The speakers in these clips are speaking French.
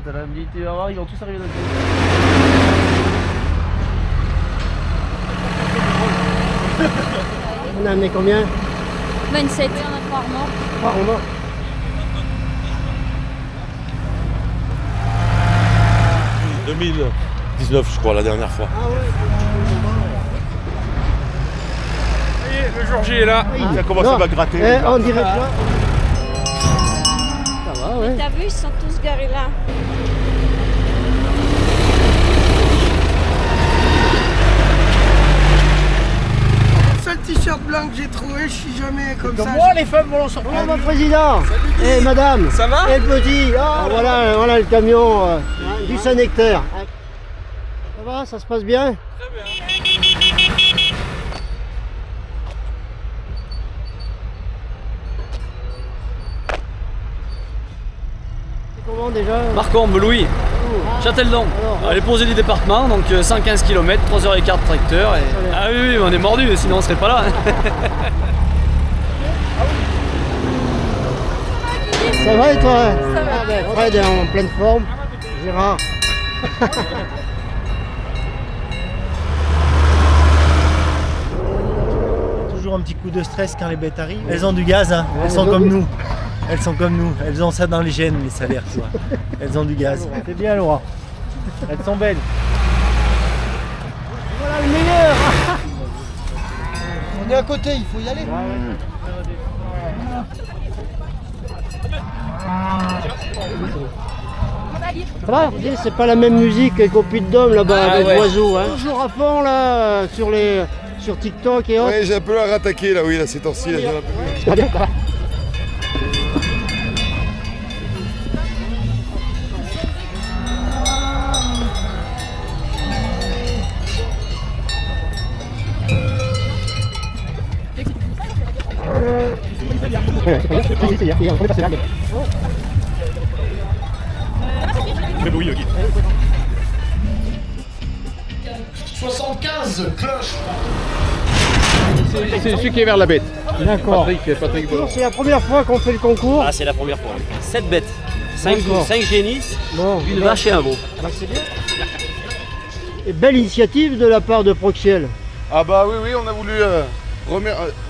Elle me dit, tu vas voir, ils vont tous arriver là-dessus. On a amené combien? 27. On a 3 morts. 3 morts. En 2019, je crois, la dernière fois. Ah ouais. Ça y est, le jour J est là. Ça commence à gratter. On dirait quoi? Ça va, ouais. T'as vu, ils sont tous garés là. Seul t-shirt blanc que j'ai trouvé, je suis jamais comme ça. Moi, les femmes vont sortir. Oh, mon président! Eh, madame! Ça va? Et le petit! Ah, voilà le camion du Saint-Nectaire. Ça va, ça se passe bien? Très bien. C'est comment déjà? Marcombe, Louis, Châteldon. Alors, Les posés du département, donc 115 km, 3h15 de tracteur. Ah oui, oui, on est mordu, sinon on serait pas là. Ça va et toi? Ça va. Ah ben, Fred est en pleine forme. Gérard. Toujours un petit coup de stress quand les bêtes arrivent. Elles ont du gaz, hein. Ouais, Elles sont elles ont comme du- nous. Elles sont comme nous. Elles ont ça dans les gènes, les salaires, tu vois. Elles ont du gaz. C'est bien, Laura. Elles sont belles. Voilà le meilleur! On est à côté, il faut y aller. Ça va? C'est pas la même musique qu'au Puy de Dôme là-bas Ah avec ouais. l'oiseau. Hein. Toujours à fond là sur TikTok et autres. Ouais, j'ai un peu la rattaquer là, oui, là, ces temps-ci. Là, j'ai un peu- Ça va bien, ça va. Mais oui, ok. 75 cloches. C'est celui qui est vers la bête. D'accord. Patrick Bollon. C'est la première fois qu'on fait le concours. Ah, c'est la première fois. 7 bêtes, 5 D'accord. génisses, Bon, une vache et un veau. c'est bien. Et belle initiative de la part de Proxiel. Ah bah oui, on a voulu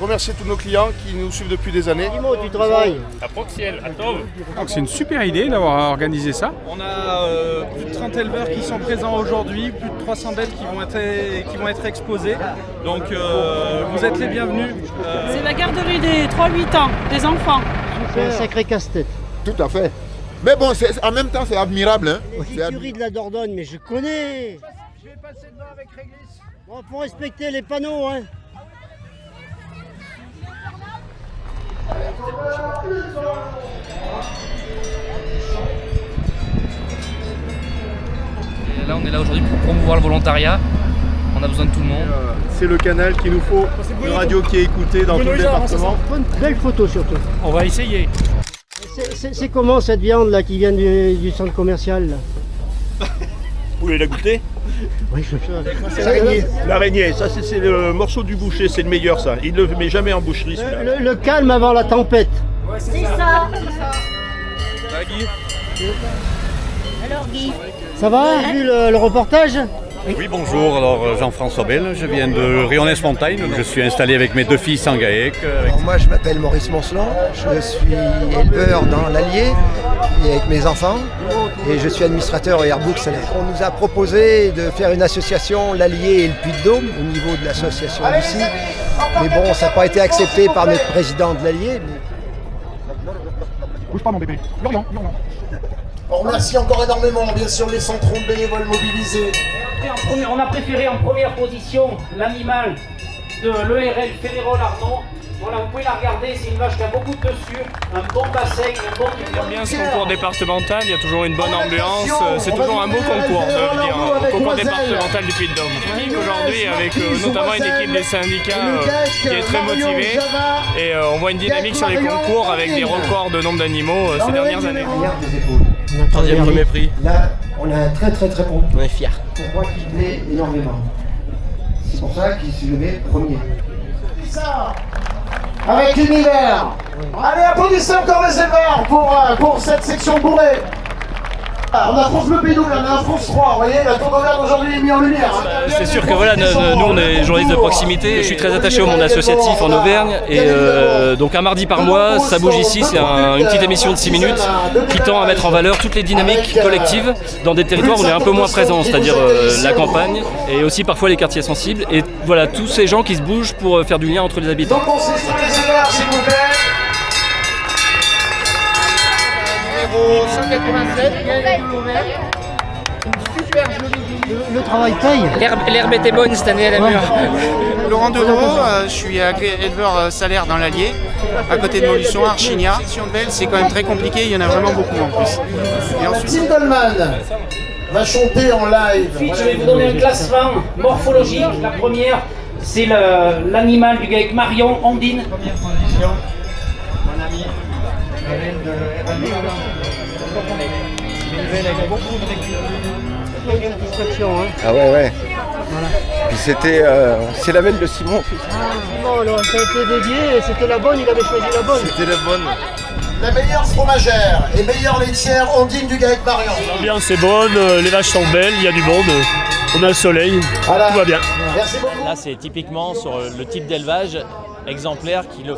remercier tous nos clients qui nous suivent depuis des années. Timo, tu travailles. À Proxiel, à Tauve. Donc c'est une super idée d'avoir organisé ça. On a plus de 30 éleveurs qui sont présents aujourd'hui, plus de 300 bêtes qui vont être exposées. Donc vous êtes les bienvenus. C'est la garderie des 3-8 ans, des enfants. C'est un sacré casse-tête. Tout à fait. Mais bon, en même temps, c'est admirable. Hein. Les écuries de la Dordogne, mais je connais. Je vais passer devant avec réglisse. Bon, faut respecter les panneaux, hein. Et là, on est là aujourd'hui pour promouvoir le volontariat. On a besoin de tout le monde. C'est le canal qu'il nous faut, une radio qui est écoutée dans tout le département. Bonne, belle photo surtout. On va essayer. C'est comment cette viande là qui vient du centre commercial là? Vous voulez la goûter? Oui, L'araignée, ça c'est le morceau du boucher, c'est le meilleur ça. Il ne le met jamais en boucherie celui-là. le calme avant la tempête. C'est ça. Ça va? Vu le reportage? Oui, bonjour, alors Jean-François Bell, je viens de Rionès-Montagne, je suis installé avec mes 2 filles sans GAEC. Alors moi je m'appelle Maurice Moncelan, je suis éleveur dans l'Allier et avec mes enfants et je suis administrateur au Airbook Salaire. On nous a proposé de faire une association l'Allier et le Puy de Dôme au niveau de l'association d'ici. Mais bon, ça n'a pas été accepté par notre président de l'Allier. Bouge pas mon bébé. Hurlant. On remercie encore énormément bien sûr les centrons de bénévoles mobilisés. On a préféré en première position l'animal de l'ERL Fédérol Arnaud. Voilà, vous pouvez la regarder, c'est une vache qui a beaucoup de sucre, un bon bassin, un bon... J'aime bien ce concours départemental, il y a toujours une bonne ambiance, c'est toujours un beau concours de venir au concours départemental du Puy de Dôme. Unique aujourd'hui avec notamment une équipe des syndicats qui est très motivée et on voit une dynamique sur les concours avec des records de nombre d'animaux ces dernières années. Troisième premier prix. Là, on a un très bon. On est fiers. Pourquoi qu'il plaît énormément. C'est pour ça qu'il s'est levé premier. Avec l'univers. Allez, applaudissez encore les éleveurs pour cette section bourrée. On a France Bleu Pays d'Auvergne, on a France 3, vous voyez, la Tour d'Auvergne aujourd'hui est mise en lumière. C'est sûr que voilà, nous on est journalistes de proximité. Je suis très attaché au monde associatif en Auvergne et donc un mardi par mois, ça bouge ici, c'est une petite émission de 6 minutes qui tend à mettre en valeur toutes les dynamiques collectives dans des territoires où on est un peu moins présent, c'est-à-dire la campagne et aussi parfois les quartiers sensibles. Et voilà, tous ces gens qui se bougent pour faire du lien entre les habitants. Donc on s'installe les égards, s'il vous plaît. Numéro 187, super joli. Le travail paye. L'herbe était bonne cette année à la mûre. Laurent Deveau, je suis éleveur salaire dans l'Allier, à côté de Montluçon, Archinia. Sur Belle, c'est quand même très compliqué, il y en a vraiment beaucoup en plus. Et ensuite... Tim Dolman va chanter en live. Ensuite, je vais vous donner un classement morphologique. La première, c'est l'animal du GAEC Marion, Ondine. Première position, mon ami, Ah ouais. Voilà. Puis c'était c'est la veine de Simon. Simon, alors, ça a été dédié, c'était la bonne, il avait choisi la bonne. C'était la bonne. La meilleure fromagère et meilleure laitière Ondine du GAEC Marion. L'ambiance est bonne, les vaches sont belles, il y a du monde, on a le soleil, voilà. Tout va bien. Merci beaucoup. Là c'est typiquement sur le type d'élevage exemplaire qu'il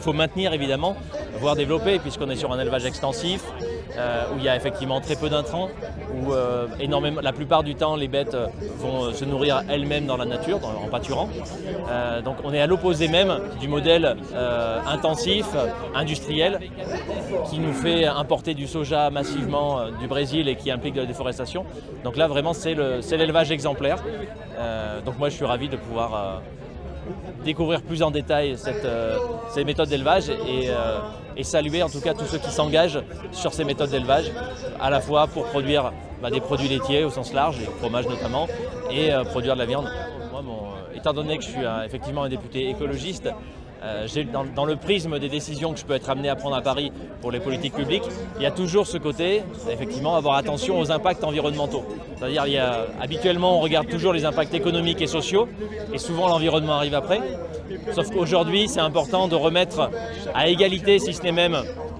faut maintenir évidemment, voire développer, puisqu'on est sur un élevage extensif, où il y a effectivement très peu d'intrants, où la plupart du temps les bêtes vont se nourrir elles-mêmes dans la nature, en pâturant. Donc on est à l'opposé même du modèle intensif, industriel, qui nous fait importer du soja massivement du Brésil et qui implique de la déforestation. Donc là vraiment c'est l'élevage exemplaire. Donc moi je suis ravi de pouvoir découvrir plus en détail ces méthodes d'élevage et saluer en tout cas tous ceux qui s'engagent sur ces méthodes d'élevage, à la fois pour produire des produits laitiers au sens large, et fromage notamment, et produire de la viande. Moi, étant donné que je suis effectivement un député écologiste, j'ai dans le prisme des décisions que je peux être amené à prendre à Paris pour les politiques publiques, il y a toujours ce côté, effectivement, avoir attention aux impacts environnementaux. C'est-à-dire, habituellement, on regarde toujours les impacts économiques et sociaux, et souvent l'environnement arrive après. Sauf qu'aujourd'hui, c'est important de remettre à égalité, si ce n'est même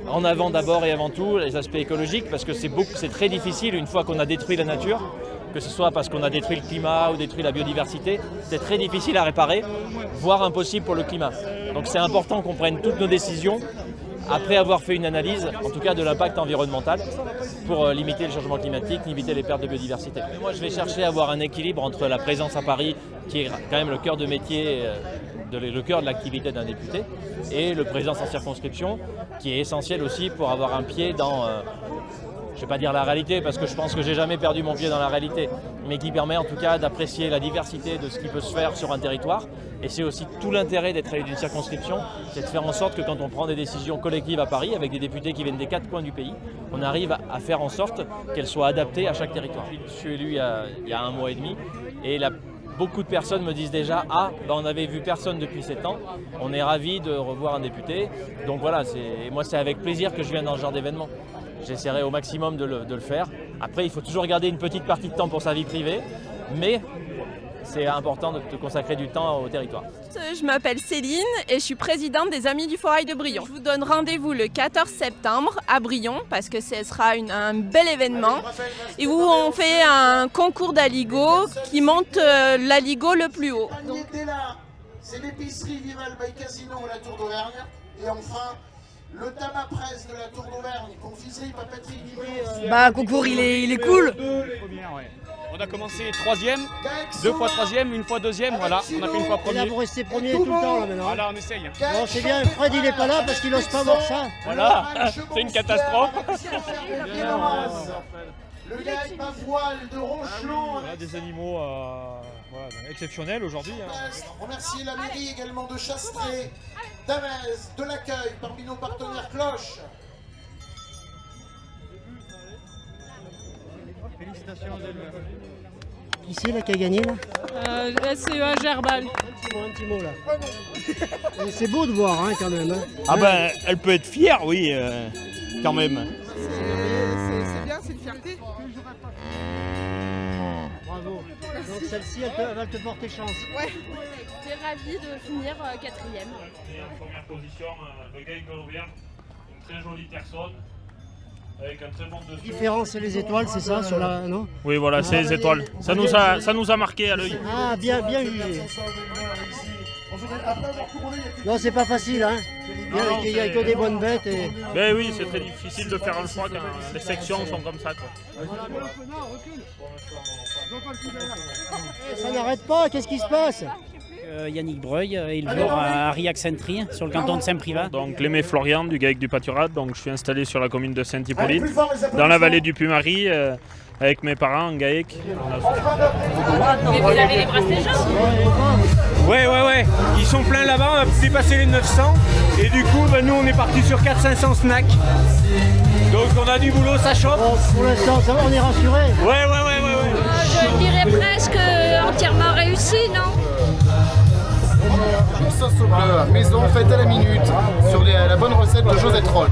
en avant d'abord et avant tout, les aspects écologiques, parce que c'est très difficile, une fois qu'on a détruit la nature, que ce soit parce qu'on a détruit le climat ou détruit la biodiversité, c'est très difficile à réparer, voire impossible pour le climat. Donc c'est important qu'on prenne toutes nos décisions après avoir fait une analyse, en tout cas de l'impact environnemental, pour limiter le changement climatique, limiter les pertes de biodiversité. Mais moi je vais chercher à avoir un équilibre entre la présence à Paris, qui est quand même le cœur de métier, le cœur de l'activité d'un député, et le présence en circonscription, qui est essentiel aussi pour avoir un pied dans... je ne vais pas dire la réalité parce que je pense que j'ai jamais perdu mon pied dans la réalité, mais qui permet en tout cas d'apprécier la diversité de ce qui peut se faire sur un territoire. Et c'est aussi tout l'intérêt d'être élu d'une circonscription, c'est de faire en sorte que quand on prend des décisions collectives à Paris, avec des députés qui viennent des 4 coins du pays, on arrive à faire en sorte qu'elles soient adaptées à chaque territoire. Je suis élu il y a 1 mois et demi, et beaucoup de personnes me disent déjà « Ah, on n'avait vu personne depuis 7 ans, on est ravis de revoir un député ». Donc voilà, moi c'est avec plaisir que je viens dans ce genre d'événement. J'essaierai au maximum de le faire. Après, il faut toujours garder une petite partie de temps pour sa vie privée, mais c'est important de consacrer du temps au territoire. Je m'appelle Céline et je suis présidente des Amis du Forail de Brion. Je vous donne rendez-vous le 14 septembre à Brion parce que ce sera un bel événement et où on fait un concours d'aligot qui monte l'aligot le plus haut. C'est l'épicerie Vival by Casino à la Tour d'Auvergne et enfin le tabac presse de la Tour d'Auvergne, confiserie, papeterie, livrée. Concours il est cool. On a commencé 3e, 2 fois 3e, 1 fois 2e, voilà, on a fait 1 fois premier. Et là vous restez premier tout le temps là maintenant. Voilà, on essaye. Bon, c'est bien, Fred il est pas là parce qu'il n'ose pas voir ça. Voilà, c'est une catastrophe. Le GAEC à voile de Ronchelon. Voilà, des animaux exceptionnels aujourd'hui. Remercier la mairie également de Chastré, d'Avez, de l'accueil parmi nos partenaires Cloche. Félicitations aux éleveurs. Qui c'est là qui a gagné là SCEA Gerbal. Un petit mot là. C'est beau de voir quand même. Ah elle peut être fière, oui, quand même. C'est bien, c'est une fierté. Bravo. Donc celle-ci, elle va te porter chance. Ouais. J'étais ravie de finir 4e. En première position, le GAEC de l'Auvergne, une très jolie personne. Avec un très bon dessus. La différence, c'est les étoiles, c'est ça sur la, non? Oui, voilà, c'est les étoiles. Ça nous a marqué à l'œil. Ah, bien jugé. Non, c'est pas facile, hein. Il n'y a que des bonnes bêtes. Et... Ben oui, c'est très difficile de faire un choix quand les sections sont comme ça, quoi. Ça n'arrête pas, qu'est-ce qui se passe? Yannick Breuil, éleveur à Ariac-Saint-Tri, sur le canton de Saint-Privat. Donc Clément Florian du GAEC du Pâturade, donc je suis installé sur la commune de Saint-Hippolyte, dans la vallée du Puy-Marie, avec mes parents en GAEC. Mais vous avez les bracelets jaunes? Ouais, ils sont pleins là-bas, on a dépassé les 900 et du coup nous on est parti sur 400-500 snacks. Donc on a du boulot, ça chauffe. Bon, pour l'instant, ça va, on est rassuré. Ouais. Je dirais presque entièrement réussi, non? Une sauce au bleu, maison faite à la minute, sur la bonne recette de Josette Roll.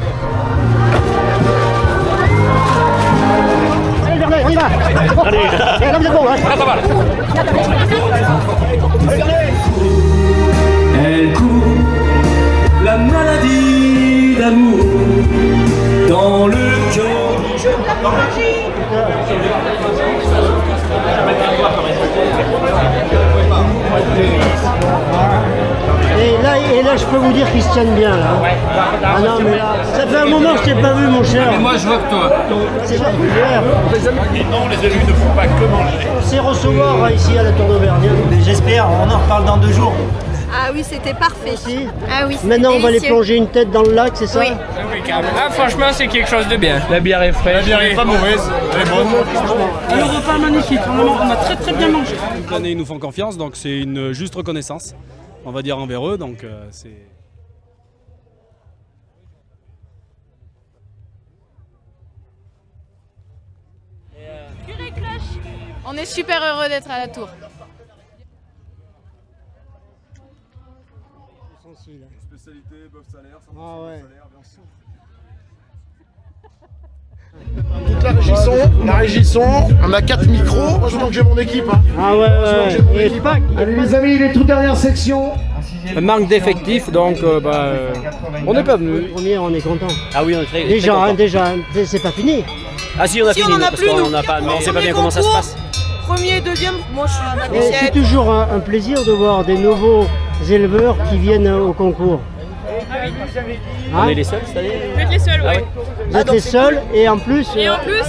Allez, Vernet, on y va. Allez, là vous êtes bon, hein. Elle court la maladie d'amour dans le cœur. Et là, je peux vous dire qu'il se tienne bien, là. Ah non, mais là, ça fait un moment que je t'ai pas vu, mon cher. Mais moi, je vois que toi. C'est pas clair. Et non, les élus ne font pas que manger. On sait recevoir ici à la Tour d'Auvergne. J'espère, on en reparle dans 2 jours. Ah oui, c'était parfait. Ah oui, maintenant, on va aller plonger une tête dans le lac, c'est ça? Oui. Ah, franchement, c'est quelque chose de bien. La bière est fraîche. La bière n'est pas mauvaise, elle est bonne. Le repas magnifique, on a très bien mangé. Toute l'année, ils nous font confiance, donc c'est une juste reconnaissance, on va dire, envers eux. Donc c'est... On est super heureux d'être à la Tour. Spécialité, bœuf salaire, ah ouais. Toute la régisson, on a 4 micros, heureusement que j'ai mon équipe. Hein. Ah ouais. Allez les amis, les toutes dernières sections. Un manque d'effectifs, donc on n'est pas venu. Premier, on est content. Ah oui, on est très déjà, c'est pas fini. Ah si, on a fini, parce qu'on n'a pas, mais on sait pas bien comment ça se passe. Premier, deuxième, moi je suis un apprécié. C'est toujours un plaisir de voir des nouveaux éleveurs qui viennent au concours. On est les seuls, c'est-à-dire? Vous êtes les seuls, oui. Vous êtes les seuls et en plus... Et en plus,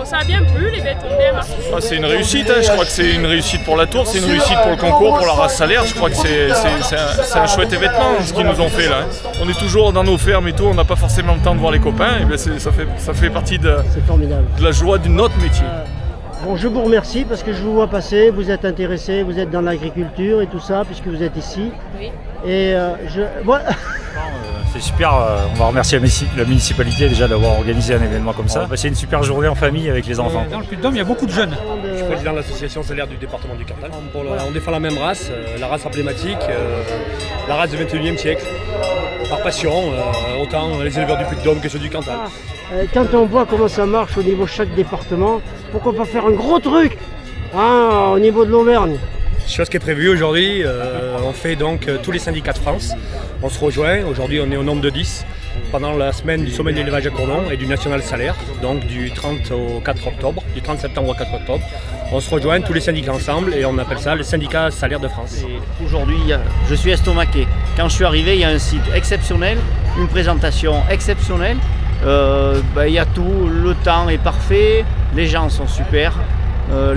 ça a bien plu, les bêtes ont bien marché. Ah, c'est une réussite, hein. Je crois que c'est une réussite pour la Tour, c'est une réussite pour le concours, pour la race salaire. Je crois que c'est un chouette événement ce qu'ils nous ont fait là. Hein. On est toujours dans nos fermes et tout, on n'a pas forcément le temps de voir les copains. Et bien ça fait partie de la joie de notre métier. Bon, je vous remercie parce que je vous vois passer, vous êtes intéressé, vous êtes dans l'agriculture et tout ça, puisque vous êtes ici. Oui. Et c'est super, on va remercier la municipalité déjà d'avoir organisé un événement comme ça. C'est une super journée en famille avec les enfants. Dans le Puy-de-Dôme, il y a beaucoup de jeunes. Je suis président de l'association salaire du département du Cantal. On défend la même race, la race emblématique, la race du 21e siècle. Par passion, autant les éleveurs du Puy-de-Dôme que ceux du Cantal. Quand on voit comment ça marche au niveau de chaque département, pourquoi pas faire un gros truc au niveau de l'Auvergne? Chose qui est prévue aujourd'hui, on fait donc tous les syndicats de France. On se rejoint, aujourd'hui on est au nombre de 10, pendant la semaine du sommet de l'élevage à Cournon et du National Salaire, donc du 30 au 4 octobre, du 30 septembre au 4 octobre. On se rejoint tous les syndicats ensemble et on appelle ça le syndicat salaire de France. Aujourd'hui, je suis estomaqué. Quand je suis arrivé, il y a un site exceptionnel, une présentation exceptionnelle. Il y a tout, le temps est parfait, les gens sont super,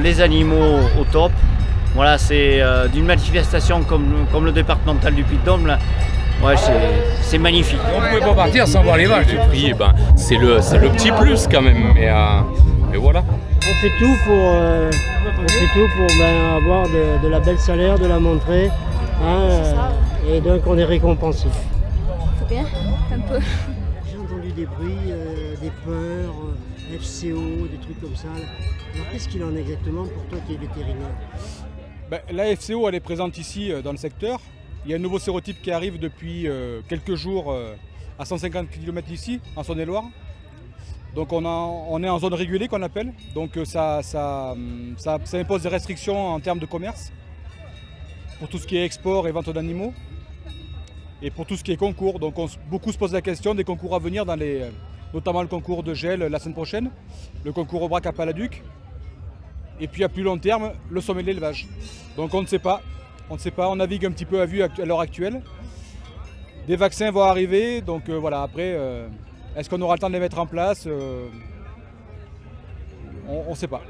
les animaux au top. Voilà, c'est d'une manifestation comme le départemental du Puy-de-Dôme, là. Ouais, c'est magnifique. On ne pouvait pas partir sans voir les vaches. Le prix, c'est le petit plus quand même, mais voilà. On fait tout pour avoir de la belle salaire, de la montrer, et donc on est récompensé. C'est bien, un peu. J'ai entendu des bruits, des peurs, FCO, des trucs comme ça. Alors qu'est-ce qu'il en est exactement pour toi qui es vétérinaire? La FCO, elle est présente ici dans le secteur. Il y a un nouveau sérotype qui arrive depuis quelques jours à 150 km d'ici, en Saône-et-Loire. Donc on est en zone régulée qu'on appelle. Donc ça impose des restrictions en termes de commerce pour tout ce qui est export et vente d'animaux et pour tout ce qui est concours. Donc beaucoup se posent la question des concours à venir dans notamment le concours de gel la semaine prochaine, le concours au brac à Paladuc, et puis à plus long terme, le sommet de l'élevage. Donc on ne sait pas, on navigue un petit peu à vue à l'heure actuelle. Des vaccins vont arriver, donc voilà, après, est-ce qu'on aura le temps de les mettre en place? On ne sait pas.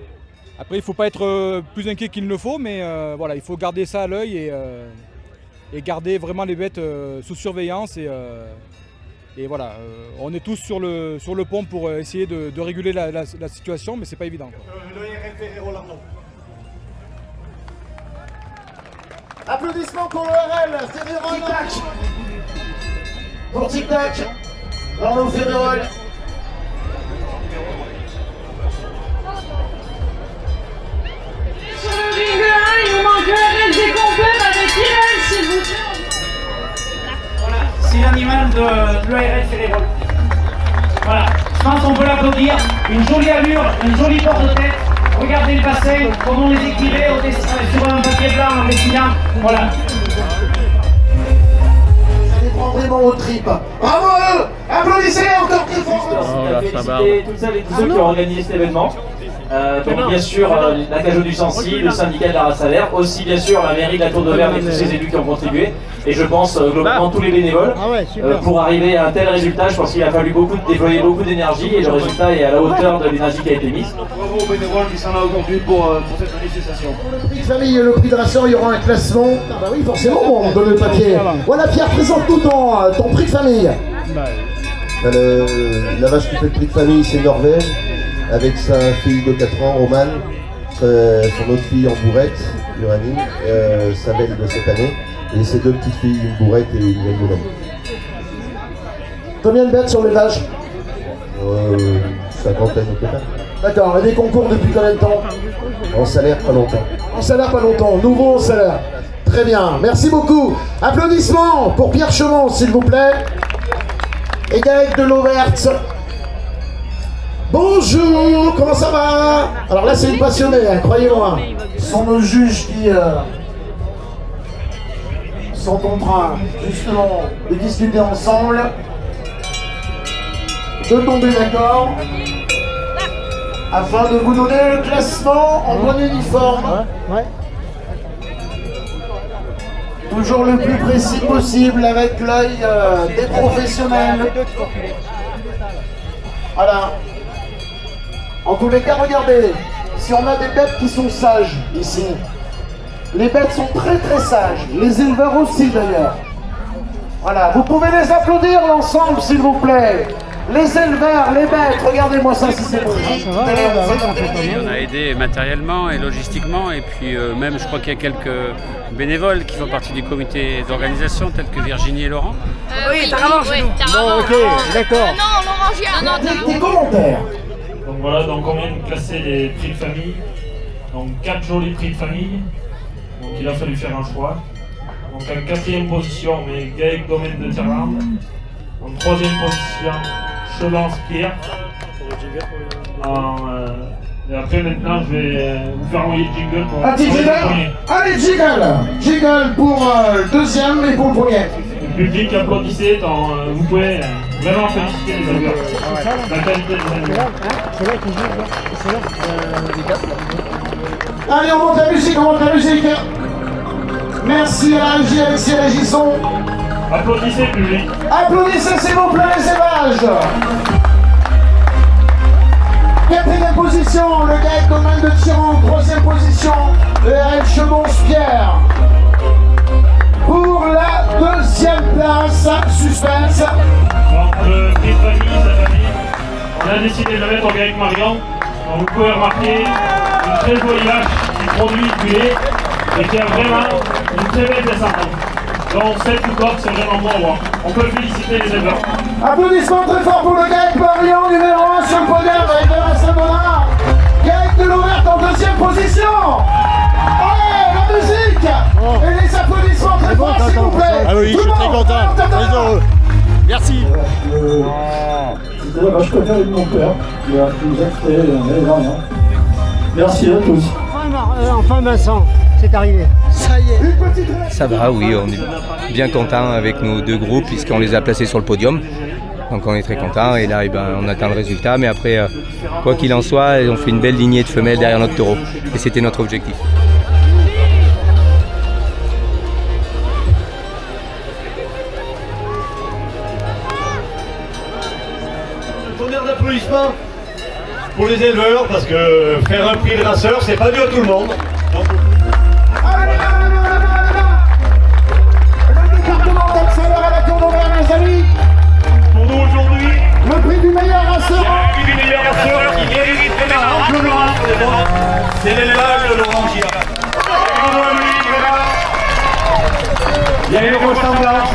Après, il ne faut pas être plus inquiet qu'il ne faut, mais voilà, il faut garder ça à l'œil et garder vraiment les bêtes sous surveillance. Et voilà, on est tous sur le pont pour essayer de réguler la situation, mais c'est pas évident. Applaudissements pour l'ORL, Ferrero. Tic-tac. Pour Tic-tac, Arnaud Ferrero. Sur le ring 1, il nous manque l'ORL des compères avec Irène, s'il vous plaît. Voilà, c'est l'animal de l'ORL Ferrero. Voilà, je pense qu'on peut l'applaudir. Une jolie allure, une jolie porte de tête. Regardez le bassin, comment on les écrivait sur un papier blanc en dessinant. Voilà. Ça les prend vraiment au trip. Bravo à eux. Applaudissez encore plus fort. Féliciter toutes celles et tous ceux qui ont organisé cet événement. Donc bien sûr la Cajo du Sancy, le syndicat de la race salaire, aussi bien sûr la mairie de la Tour d'Auvergne et tous ces élus qui ont contribué, et je pense globalement tous les bénévoles pour arriver à un tel résultat. Je pense qu'il a fallu déployer beaucoup d'énergie, et le résultat est à la hauteur de l'énergie qui a été mise. Bravo aux bénévoles qui sont là aujourd'hui pour cette manifestation. Pour le prix de famille et le prix de ration, il y aura un classement. Ah bah oui, forcément, on donne le papier. Voilà Pierre, présente-nous ton prix de famille. La vache qui fait le prix de famille, c'est Norvège, avec sa fille de 4 ans, Romane, son autre fille en bourrette, Uranie, sa belle de cette année, et ses deux petites filles, une bourrette et une belle de l'année. Combien de bêtes sur l'élevage? Cinquantaine au total. D'accord, et des concours depuis combien de temps? En salaire, pas longtemps. En salaire, pas longtemps. Nouveau en salaire. Très bien, merci beaucoup. Applaudissements pour Pierre Chemont, s'il vous plaît. Et Gaël de l'Auverte. Bonjour, comment ça va? Alors là, c'est une passionnée, hein, croyez-moi. Ce sont nos juges qui sont en train, justement, de discuter ensemble, de tomber d'accord, afin de vous donner le classement en bon uniforme. Toujours le plus précis possible, avec l'œil des professionnels. Voilà. En tous les cas, regardez, si on a des bêtes qui sont sages ici, les bêtes sont très très sages, les éleveurs aussi d'ailleurs. Voilà, vous pouvez les applaudir l'ensemble s'il vous plaît. Les éleveurs, les bêtes, regardez-moi ça si c'est bon. On a aidé matériellement et logistiquement, et puis même je crois qu'il y a quelques bénévoles qui font partie du comité d'organisation, tels que Virginie et Laurent. Oui, Taramant chez nous. Bon, ok, d'accord. Non, Laurent, Des commentaires. Donc voilà, donc on vient de classer les prix de famille. Donc 4 jolis prix de famille. Donc il a fallu faire un choix. Donc en 4e position, on met Gaël Domaine de Terrande. En 3e position, Chelance Pierre. Et après maintenant je vais vous faire envoyer le jingle pour un petit jingle. Allez, jingle pour le deuxième et pour le premier. Le public applaudissez, vous pouvez vraiment féliciter les éleveurs. La qualité des éleveurs. Allez, on monte la musique, Merci à la régie, Alexis Régisson. Applaudissez le public. Applaudissez s'il vous plaît les élevages. 4e position, le Gaël Domaine de Tiran. 3e position, le RL Chemont-Pierre. Pour la 2e place, suspense. Donc le prix de famille cette année, on a décidé de le mettre au Gaël Marion. Donc vous pouvez remarquer une très jolie vache qui produit du lait et qui a vraiment une très belle descendance. Donc cette coupe, c'est vraiment bon à voir. On peut féliciter les éleveurs. Applaudissements très forts pour le Gaël Marion, numéro 1 sur le podium avec de la Saint-Bonnard. Gaël de l'Auverte en 2e position. Allez, la musique. Et les applaudissements très forts s'il vous plaît. Ah oui, je suis très content, très heureux. Merci. C'était la vache préférée de mon père, qui nous a fait l'année dernière. Merci à tous. Enfin Vincent, c'est arrivé. Ça y est. Ça va, oui, on est bien content avec nos deux groupes puisqu'on les a placés sur le podium. Donc on est très content et là on attend le résultat. Mais après, quoi qu'il en soit, on fait une belle lignée de femelles derrière notre taureau. Et c'était notre objectif. Tonnerre d'applaudissements pour les éleveurs parce que faire un prix de raceur, c'est pas dû à tout le monde. Pour nous aujourd'hui, le prix du meilleur raceur. Le prix du meilleur raceur qui mérite amplement. C'est l'élevage de Laurent Gia. Il y a une ressemblance.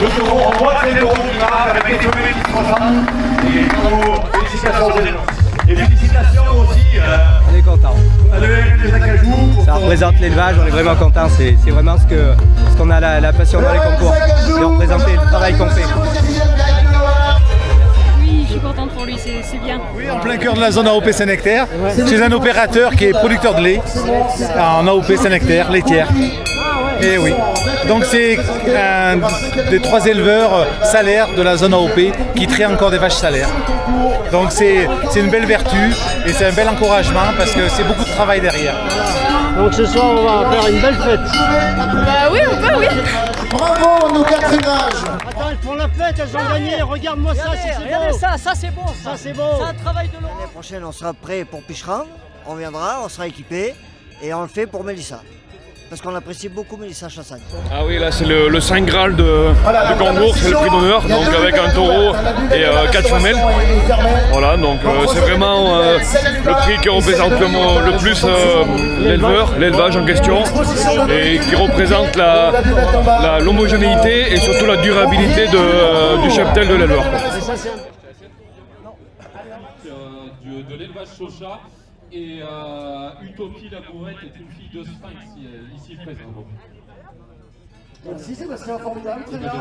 Le taureau, on voit que c'est le taureau qui marche avec les femelles qui se ressemblent. Et bravo, félicitations aux éleveurs. Et félicitations aussi on est content. à l'EL des Acajou. Ça représente l'élevage, on est vraiment content. C'est vraiment ce qu'on a la passion dans les concours. De représenter le travail qu'on fait. Oui, je suis contente pour lui, c'est bien. Oui, en plein cœur de la zone AOP Saint-Nectaire, chez un opérateur qui est producteur de lait en AOP Saint-Nectaire, laitière. Et oui. Donc c'est un des 3 éleveurs salaires de la zone AOP qui traite encore des vaches salaires. Donc c'est une belle vertu et c'est un bel encouragement parce que c'est beaucoup de travail derrière. Donc ce soir on va faire une belle fête. Bah oui, on peut, oui. Bravo nos 4 élevages. Attends, elles font la fête, elles ont gagné. Regarde-moi ça, c'est beau. Ça c'est bon. Ça c'est beau. C'est un travail de long. L'année prochaine on sera prêt pour Picherin. On viendra, on sera équipé et on le fait pour Mélissa. Parce qu'on apprécie beaucoup Mélissa Chassagne. Ah oui, là c'est le Saint Graal de concours, c'est le prix d'honneur, donc avec un taureau et 4 femelles. Voilà, donc c'est vraiment le prix qui représente le plus l'élevage en question, et qui représente l'homogénéité et surtout la durabilité du cheptel de l'éleveur. De l'élevage Socha. Et Utopie Labourette est une fille de Sphinx ici présente. Merci Sébastien, formidable, très bien.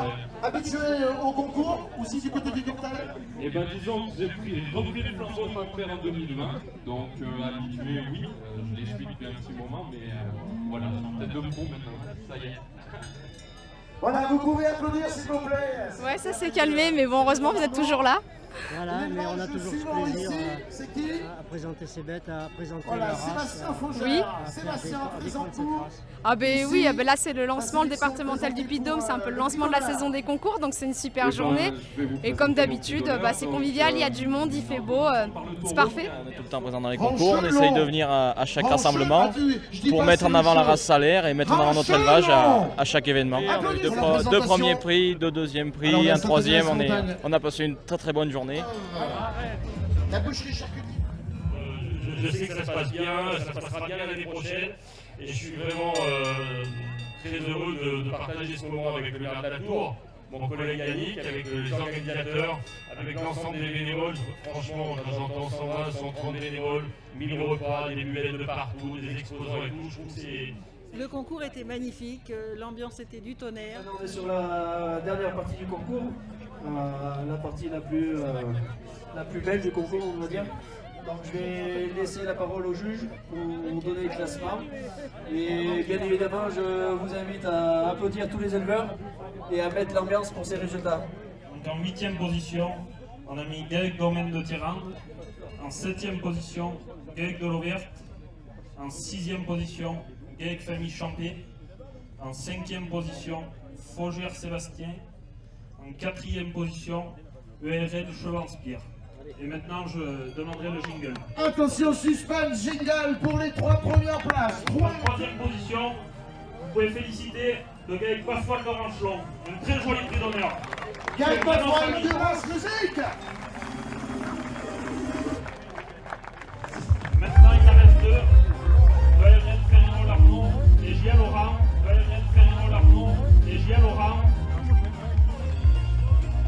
Habitué au concours, aussi du côté du Captal? Eh bien disons que j'ai repris les flambeaux de mon père en 2020, donc habitué oui, je les suis depuis un petit moment, mais voilà, peut-être de pro maintenant, ça y est. Voilà, vous pouvez applaudir s'il vous plaît. Ouais, ça s'est calmé, mais bon, heureusement vous êtes toujours là. Voilà, mais on a toujours ce plaisir à présenter ces bêtes, à présenter la race. Sébastien Faugère, Oui. Sébastien, présente-nous. Ah ben oui, là c'est le lancement, le départemental du Puy-de-Dôme, c'est un peu le lancement de la saison des concours, donc c'est une super journée. Et comme d'habitude, c'est convivial, il y a du monde, il fait beau, c'est parfait. On est tout le temps présent dans les concours, on essaye de venir à chaque rassemblement pour mettre en avant la race salaire et mettre en avant notre élevage à chaque événement. On a eu 2 premiers prix, 2 deuxièmes prix, un 3e, on a passé une très bonne journée. La boucherie charcuterie. Je sais que ça se passe bien, ça se passera bien l'année prochaine et je suis vraiment très heureux de partager ce moment avec le maire de la Tour, mon collègue Yannick, avec les organisateurs, avec l'ensemble des bénévoles. Franchement, j'entends 120, 130 bénévoles, 1000 repas, des buvettes de partout, des exposants et tout. Je trouve que c'est... Le concours était magnifique, l'ambiance était du tonnerre. On est sur la dernière partie du concours, la partie la plus belle du concours, on va dire. Donc je vais laisser la parole au juge pour donner le classement. Et bien évidemment, je vous invite à applaudir tous les éleveurs et à mettre l'ambiance pour ces résultats. Donc en 8e position, on a mis Gaël Domaine de Térande. En 7e position, Gaël de l'Auverte. En 6e position, Gaël Famille Champé. En 5e position, Faugère Sébastien. En 4e position, ERL Chevanspierre. Et maintenant, je demanderai le jingle. Attention, suspense, jingle pour les 3 premières places. En 3e position, vous pouvez féliciter le Gaël Pafoual de Ranchelon. Un très joli prix d'honneur. Gaël Pafoual de Ranchelon musique. Maintenant, il en reste 2. ERL Ferrero-Larnon et Gia Laurent. ERL Ferrero-Larnon et Gia Laurent.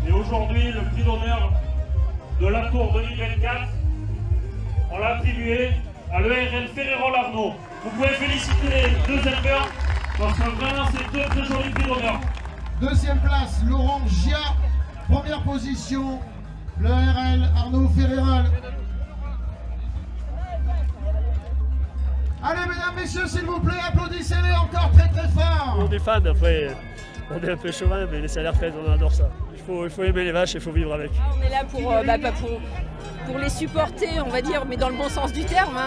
Et aujourd'hui, le prix d'honneur de la Tour 2024, on l'a attribué à l'ERL Ferrero-Larnon. Vous pouvez féliciter les 2 éleveurs parce que vraiment c'est 2 très jolis prix d'honneur. 2e place, Laurent Gia. 1re position, l'ERL Arnaud Ferrérol. Allez mesdames, messieurs, s'il vous plaît, applaudissez-les encore très très fort. On est fans, après On est un peu chauvin, mais les salaires faibles, on adore ça. Il faut aimer les vaches et il faut vivre avec. On est là pour les supporter, on va dire, mais dans le bon sens du terme,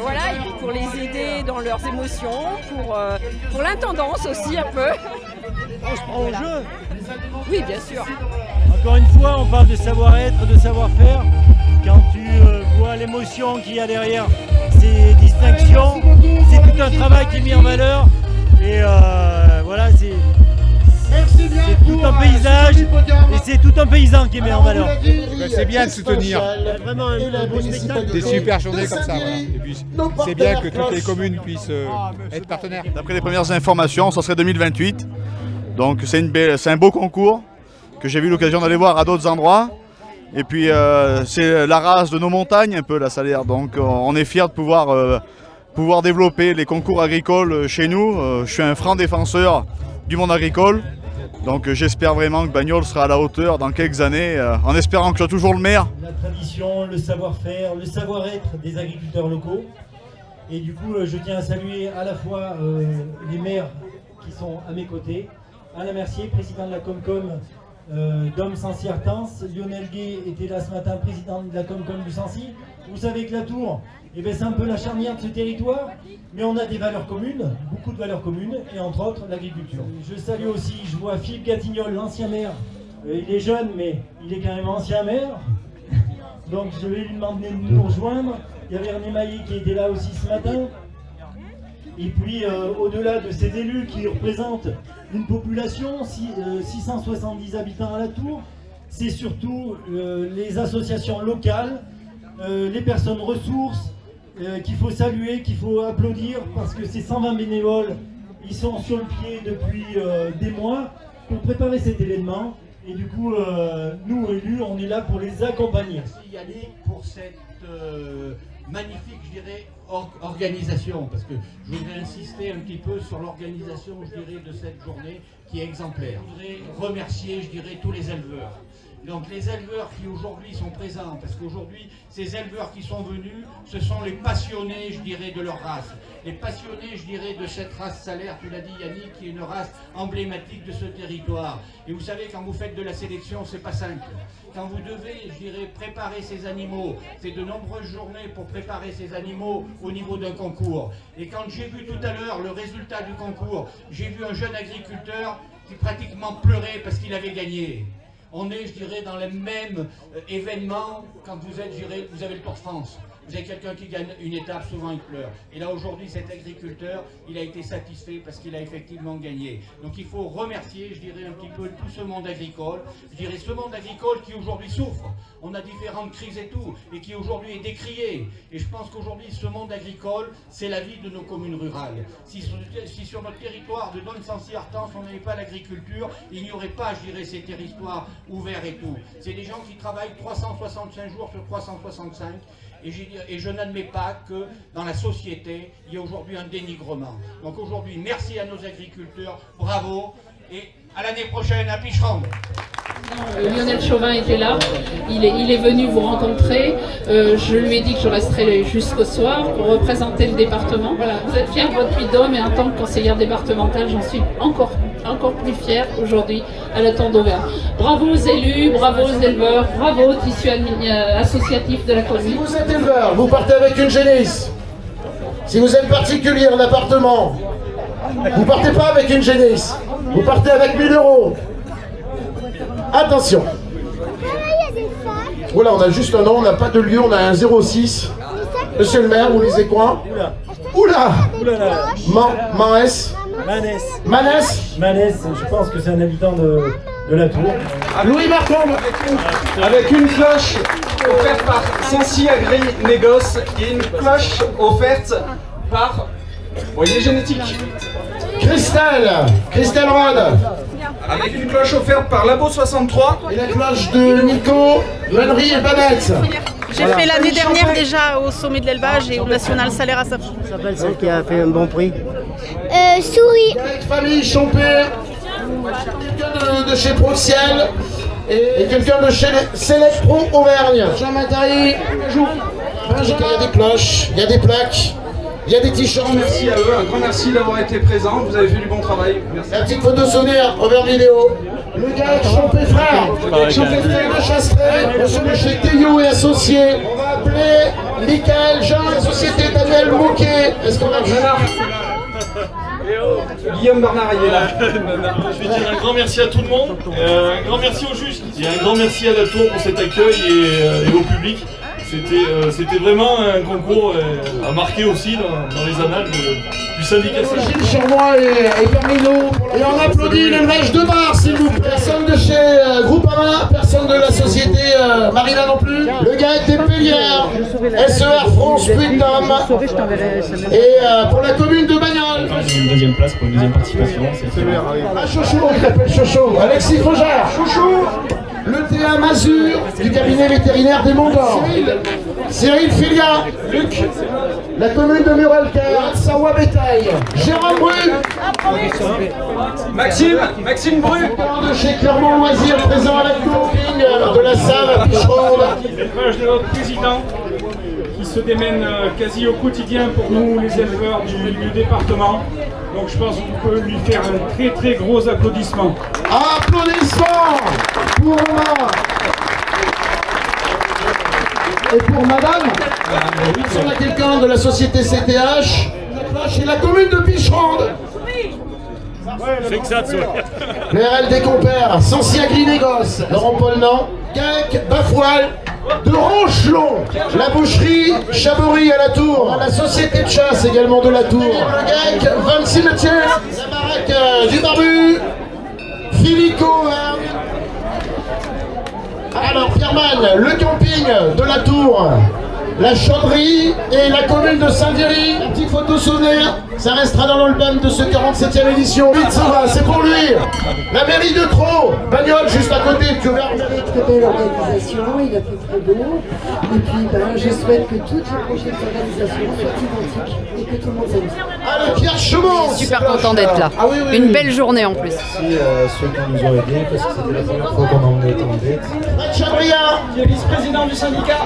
voilà, et puis pour les aider dans leurs émotions, pour l'intendance aussi un peu. On se prend au jeu. Oui, bien sûr. Encore une fois, on parle de savoir-être, de savoir-faire. Quand tu vois l'émotion qu'il y a derrière ces distinctions, c'est tout un travail qui est mis en valeur. Et voilà, c'est tout un paysage et c'est tout un paysan qui est mis en valeur. C'est bien de soutenir vraiment un beau spectacle. des super journées comme ça. Voilà. Et puis c'est bien que toutes les communes puissent être partenaires. D'après les premières informations, ça serait 2028. Donc c'est un beau concours que j'ai eu l'occasion d'aller voir à d'autres endroits. Et puis c'est la race de nos montagnes un peu la Salaire. Donc on est fiers de pouvoir développer les concours agricoles chez nous. Je suis un franc défenseur du monde agricole. Donc j'espère vraiment que Bagnols sera à la hauteur dans quelques années, en espérant que je sois toujours le maire. La tradition, le savoir-faire, le savoir-être des agriculteurs locaux. Et du coup, je tiens à saluer à la fois les maires qui sont à mes côtés, Alain Mercier, président de la Comcom d'Homme Sancy-Artens, Lionel Gay était là ce matin, président de la Comcom du Sancy. Vous savez que la Tour, c'est un peu la charnière de ce territoire, mais on a des valeurs communes, beaucoup de valeurs communes, et entre autres l'agriculture. Je salue aussi, je vois Philippe Gatignol, l'ancien maire. Il est jeune, mais il est quand même ancien maire. Donc je vais lui demander de nous rejoindre. Il y avait René Maillet qui était là aussi ce matin. Et puis au-delà de ces élus qui représentent une population, 670 habitants à la Tour, c'est surtout les associations locales, les personnes ressources, qu'il faut saluer, qu'il faut applaudir, parce que ces 120 bénévoles, ils sont sur le pied depuis des mois pour préparer cet événement. Et du coup, nous élus, on est là pour les accompagner. Merci Yannick pour cette magnifique, je dirais, organisation, parce que je voudrais insister un petit peu sur l'organisation, je dirais, de cette journée qui est exemplaire. Je voudrais remercier, je dirais, tous les éleveurs. Donc les éleveurs qui aujourd'hui sont présents, parce qu'aujourd'hui, ces éleveurs qui sont venus, ce sont les passionnés, je dirais, de leur race. Les passionnés, je dirais, de cette race Salaire, tu l'as dit Yannick, qui est une race emblématique de ce territoire. Et vous savez, quand vous faites de la sélection, c'est pas simple. Quand vous devez, je dirais, préparer ces animaux, c'est de nombreuses journées pour préparer ces animaux au niveau d'un concours. Et quand j'ai vu tout à l'heure le résultat du concours, j'ai vu un jeune agriculteur qui pratiquement pleurait parce qu'il avait gagné. On est, je dirais, dans le même événement quand vous êtes, je dirais, vous avez le Tour de France. Vous avez quelqu'un qui gagne une étape, souvent il pleure. Et là aujourd'hui, cet agriculteur, il a été satisfait parce qu'il a effectivement gagné. Donc il faut remercier, je dirais, un petit peu tout ce monde agricole. Je dirais ce monde agricole qui aujourd'hui souffre. On a différentes crises et tout, et qui aujourd'hui est décrié. Et je pense qu'aujourd'hui, ce monde agricole, c'est la vie de nos communes rurales. Si sur notre territoire de Donne-Sancy-Artens, on n'avait pas l'agriculture, il n'y aurait pas, je dirais, ces territoires ouverts et tout. C'est des gens qui travaillent 365 jours sur 365. Et je n'admets pas que dans la société, il y a aujourd'hui un dénigrement. Donc aujourd'hui, merci à nos agriculteurs, bravo, et à l'année prochaine à Picherande. Lionel Chauvin était là, il est venu vous rencontrer, je lui ai dit que je resterai jusqu'au soir pour représenter le département. Voilà, vous êtes fiers de votre Puy-de-Dôme et en tant que conseillère départementale, j'en suis encore plus fière aujourd'hui à la Tour d'Auvergne. Bravo aux élus, bravo aux éleveurs, bravo au tissu associatif de la commune. Si vous êtes éleveur, vous partez avec une génisse. Si vous êtes particulier en appartement, vous partez pas avec une génisse, vous partez avec 1000 €. Attention. Voilà, on a juste un nom, on n'a pas de lieu, on a un 06. Monsieur le maire, vous lisez quoi? Oula. Manès. Manès, je pense que c'est un habitant de la Tour. Louis Marcombe, avec une cloche offerte par Sancy Agri Négoce et une cloche offerte par Voyer Génétique. Christelle Rode. Avec une cloche offerte par Labo 63. Et la cloche de Nico, Meunerie et Banette. J'ai fait l'année dernière déjà au sommet de l'élevage et au national Salaire à Safran. Ça s'appelle celle qui a fait un bon prix. Souris. Famille Chompé. Quelqu'un de chez Proxiel. Et quelqu'un de chez Select Pro Auvergne. Jean Matari. Il y a des cloches, il y a des plaques. Il y a des t-shirts. Merci à eux, un grand merci d'avoir été présents. Vous avez fait du bon travail. Merci. La petite photo souvenir, over vidéo. Le gars Champé frère, Champé frère de Chastret, monsieur le chef Théo et associé. On va appeler Michael Jean, la société Daniel Mouquet. Est-ce qu'on a Guillaume Bernard, il est là. Je vais dire un grand merci à tout le monde, un grand merci aux juges et un grand merci à la Tour pour cet accueil et au public. C'était vraiment un concours à marquer aussi dans les annales du syndicat. Gilles Charmois est parmi nous. Et on applaudit l'élevage de Bar, s'il vous plaît. Personne de chez Groupama, personne de la société Marina non plus. Le gars des Pélières, SER France Puy-de-Dôme. Et pour la commune de Bagnols. J'ai une deuxième place pour une deuxième participation. Ah, Chouchou, il s'appelle Chouchou. Alexis Faugère, Chouchou. Le TA Mazur du cabinet vétérinaire des Monts d'Or. Cyril Filia, Luc, la commune de Muralcaire, Sawa Bétail, Jérôme Bru, Maxime Bru, de chez Clermont Loisirs, présent à la camping de la Save à Picheronde. L'élevage de notre président qui se démène quasi au quotidien pour nous les éleveurs du département. Donc je pense qu'on peut lui faire un très très gros applaudissement. Applaudissements pour Romain. Et pour madame, si on a quelqu'un de la société CTH, chez la commune de Picheronde. C'est que ça, PRL des compères, Sancy-Agri Négoce, Laurent Polnan, Gaec, Bafoual, de Ronchelon, la boucherie Chabory à la Tour, la société de chasse également de la Tour, le Gaec, 26 métiers, la baraque du Barbu, Philico, alors Pierreman, le camping de la Tour, la Chauderie et la commune de Saint-Viry. La petite photo souvenir, ça restera dans l'album de ce 47e édition. Vite, ça va, c'est pour lui. La mairie de Trot, Bagnols juste à côté, tu verras. Très belle organisation, il a fait très beau. Et puis je souhaite que toutes les prochaines organisations soient identiques et que tout le monde s'amuse. Allez, Pierre Chaumont. Super content d'être là. Ah, oui, oui, Une belle journée en plus. Merci ceux qui nous ont aidés parce que c'était la première fois qu'on emmenait autant d'aide. Fred Chabriard, qui est vice-président du syndicat.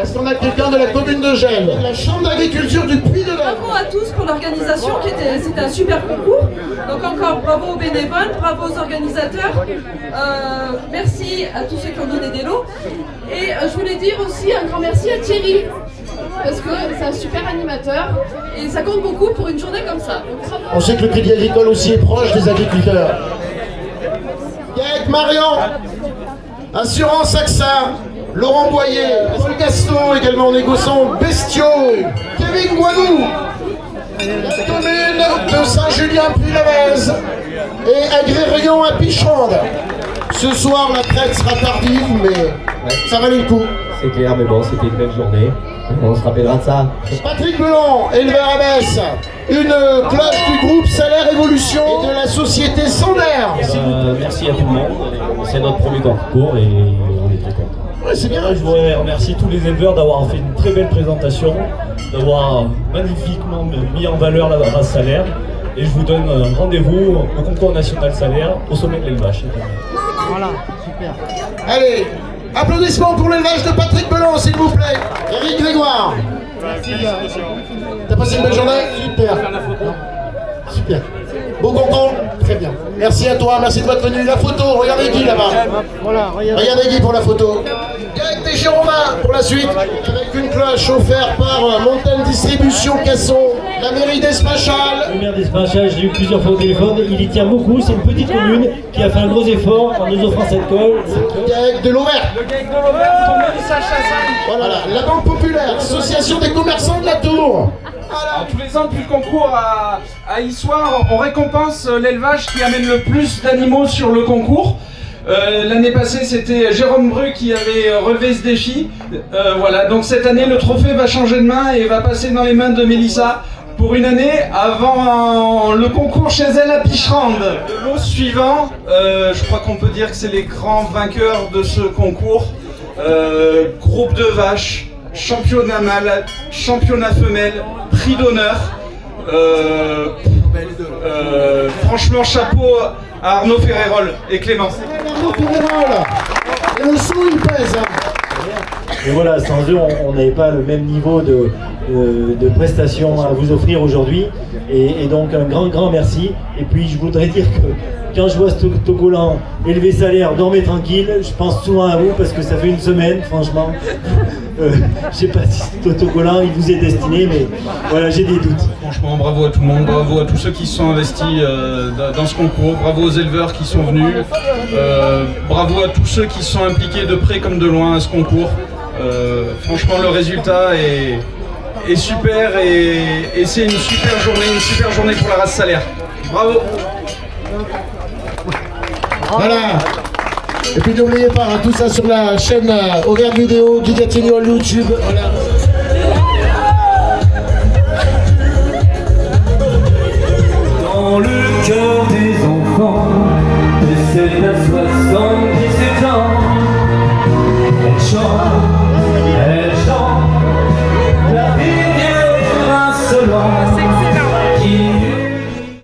Est-ce qu'on a quelqu'un de la commune de Gênes? La chambre d'agriculture du Puy-de-Dôme. Bravo à tous pour l'organisation, c'était un super concours. Donc encore bravo aux bénévoles, bravo aux organisateurs. Merci à tous ceux qui ont donné des lots. Et je voulais dire aussi un grand merci à Thierry, parce que c'est un super animateur et ça compte beaucoup pour une journée comme ça. Donc, bravo. On sait que le Crédit Agricole aussi est proche des agriculteurs. Gaëc Marion, Assurance AXA, Laurent Boyer, Paul Gaston également négociant bestiaux, Kevin Guanou, la commune de Saint-Julien-Puy-Lavez et Agrérion à Picheronde. Ce soir la traite sera tardive mais ça valait le coup. C'est clair, mais bon, c'était une belle journée. On se rappellera de ça. Patrick Belon, éleveur à Metz, une cloche du groupe Salaire Évolution et de la société Sonder. Merci à tout le monde. C'est notre premier concours et on est très contents. Ouais, c'est bien. Je voudrais remercier tous les éleveurs d'avoir fait une très belle présentation, d'avoir magnifiquement mis en valeur la race Salaire. Et je vous donne un rendez-vous au concours national Salaire au sommet de l'élevage. Voilà, super. Allez, applaudissements pour l'élevage de Patrick Belon, s'il vous plaît. Eric Grégoire. T'as passé une belle journée? Super. Super. Beau concours? Très bien. Merci à toi, merci de votre venue. La photo, regardez Guy là-bas. Voilà, regardez Guy pour la photo. Gaëc des Girondins pour la suite, avec une cloche offerte par Montagne Distribution Casson, la mairie d'Espachal. Le maire d'Espachal, j'ai eu plusieurs fois au téléphone, il y tient beaucoup, c'est une petite commune qui a fait un gros effort en nous offrant cette colle. Le Gaëc de l'Auvert. Le Gaëc de l'Auvert, ton mérissage à Voilà, la Banque Populaire, Association des commerçants de la Tour. Alors, tous les ans, depuis le concours à Issoire, on récompense l'élevage qui amène le plus d'animaux sur le concours. L'année passée, c'était Jérôme Bru qui avait relevé ce défi. Voilà, donc cette année, le trophée va changer de main et va passer dans les mains de Mélissa pour une année avant le concours chez elle à Picheronde. Le lot suivant, je crois qu'on peut dire que c'est les grands vainqueurs de ce concours. Groupe de vaches, championnat mâle, championnat femelle, prix d'honneur. Franchement, chapeau à Arnaud Ferrérol et Clémence. Arnaud Ferrérol. Et le son il pèse. Mais voilà, sans eux, on n'avait pas le même niveau de prestations à vous offrir aujourd'hui. Et donc un grand merci. Et puis je voudrais dire que quand je vois cet autocollant élevé salaire, dormez tranquille, je pense souvent à vous parce que ça fait une semaine, franchement. Je sais pas si cet autocollant il vous est destiné, mais voilà, j'ai des doutes. Franchement, bravo à tout le monde, bravo à tous ceux qui se sont investis dans ce concours, bravo aux éleveurs qui sont venus, bravo à tous ceux qui se sont impliqués de près comme de loin à ce concours. Franchement, le résultat est super et c'est une super journée pour la race salaire. Bravo. Voilà. Et puis n'oubliez pas, hein, tout ça sur la chaîne Horaire Vidéo, Guy Gatineau, YouTube. Voilà. Dans le cœur des enfants, de 7 à 77 ans, elle chante.